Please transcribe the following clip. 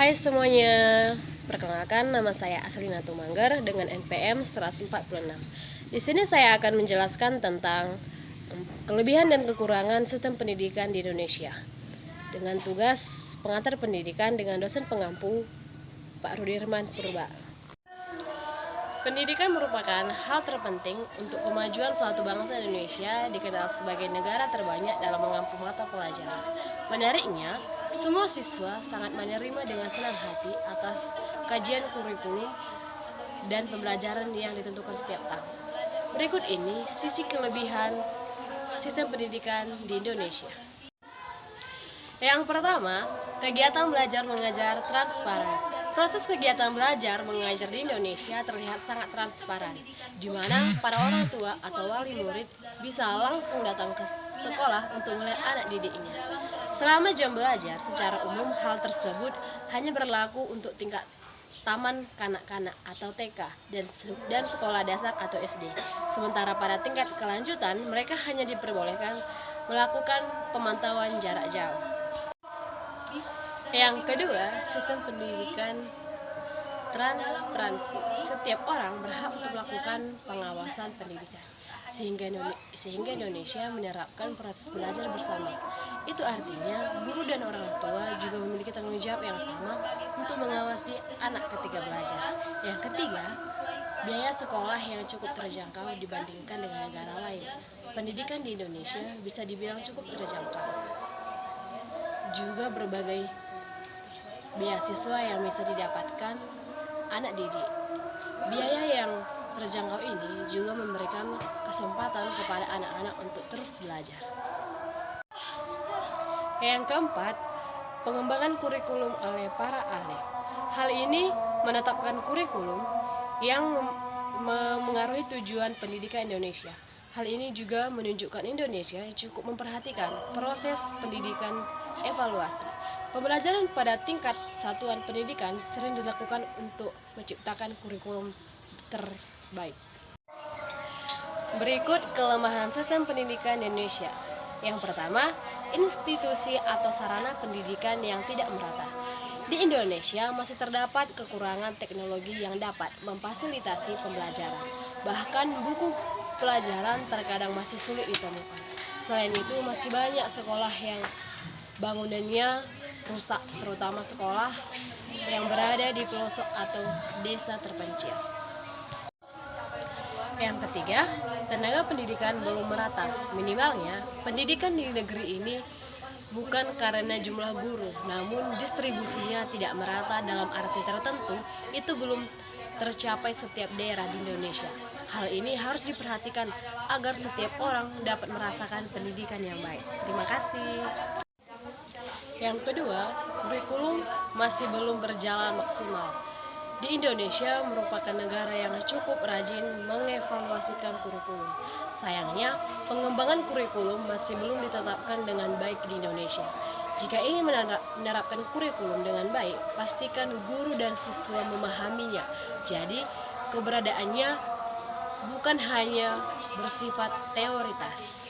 Hai semuanya, perkenalkan nama saya Aslina Tumanggar dengan NPM 146. Di sini saya akan menjelaskan tentang kelebihan dan kekurangan sistem pendidikan di Indonesia dengan tugas pengantar pendidikan dengan dosen pengampu Pak Rudirman Purba. Pendidikan merupakan hal terpenting untuk kemajuan suatu bangsa Indonesia, dikenal sebagai negara terbanyak dalam mengampu mata pelajaran. Menariknya, semua siswa sangat menerima dengan senang hati atas kajian kurikulum dan pembelajaran yang ditentukan setiap tahun. Berikut ini sisi kelebihan sistem pendidikan di Indonesia. Yang pertama, kegiatan belajar mengajar transparan. Proses kegiatan belajar mengajar di Indonesia terlihat sangat transparan, di mana para orang tua atau wali murid bisa langsung datang ke sekolah untuk melihat anak didiknya. Selama jam belajar, secara umum hal tersebut hanya berlaku untuk tingkat taman kanak-kanak atau TK dan sekolah dasar atau SD. Sementara pada tingkat kelanjutan, mereka hanya diperbolehkan melakukan pemantauan jarak jauh. Yang kedua, sistem pendidikan transparansi. Setiap orang berhak untuk melakukan pengawasan pendidikan, sehingga Indonesia menerapkan proses belajar bersama. Itu artinya guru dan orang tua juga memiliki tanggung jawab yang sama untuk mengawasi anak ketika belajar. Yang ketiga, biaya sekolah yang cukup terjangkau dibandingkan dengan negara lain. Pendidikan di Indonesia bisa dibilang cukup terjangkau. Juga berbagai beasiswa yang bisa didapatkan anak didik. Biaya yang terjangkau ini juga memberikan kesempatan kepada anak-anak untuk terus belajar. Yang keempat, pengembangan kurikulum oleh para ahli. Hal ini menetapkan kurikulum yang mengaruhi tujuan pendidikan Indonesia. Hal ini juga menunjukkan Indonesia cukup memperhatikan proses pendidikan evaluasi. Pembelajaran pada tingkat satuan pendidikan sering dilakukan untuk menciptakan kurikulum terbaik. Berikut kelemahan sistem pendidikan Indonesia. Yang pertama, institusi atau sarana pendidikan yang tidak merata. Di Indonesia masih terdapat kekurangan teknologi yang dapat memfasilitasi pembelajaran. Bahkan buku pelajaran terkadang masih sulit ditemukan. Selain itu, masih banyak sekolah yang bangunannya rusak, terutama sekolah yang berada di pelosok atau desa terpencil. Yang ketiga, tenaga pendidikan belum merata. Minimalnya, pendidikan di negeri ini bukan karena jumlah guru, namun distribusinya tidak merata dalam arti tertentu, itu belum tercapai setiap daerah di Indonesia. Hal ini harus diperhatikan agar setiap orang dapat merasakan pendidikan yang baik. Terima kasih. Yang kedua, kurikulum masih belum berjalan maksimal. Di Indonesia merupakan negara yang cukup rajin mengevaluasikan kurikulum. Sayangnya, pengembangan kurikulum masih belum ditetapkan dengan baik di Indonesia. Jika ingin menerapkan kurikulum dengan baik, pastikan guru dan siswa memahaminya. Jadi, keberadaannya bukan hanya bersifat teoritas.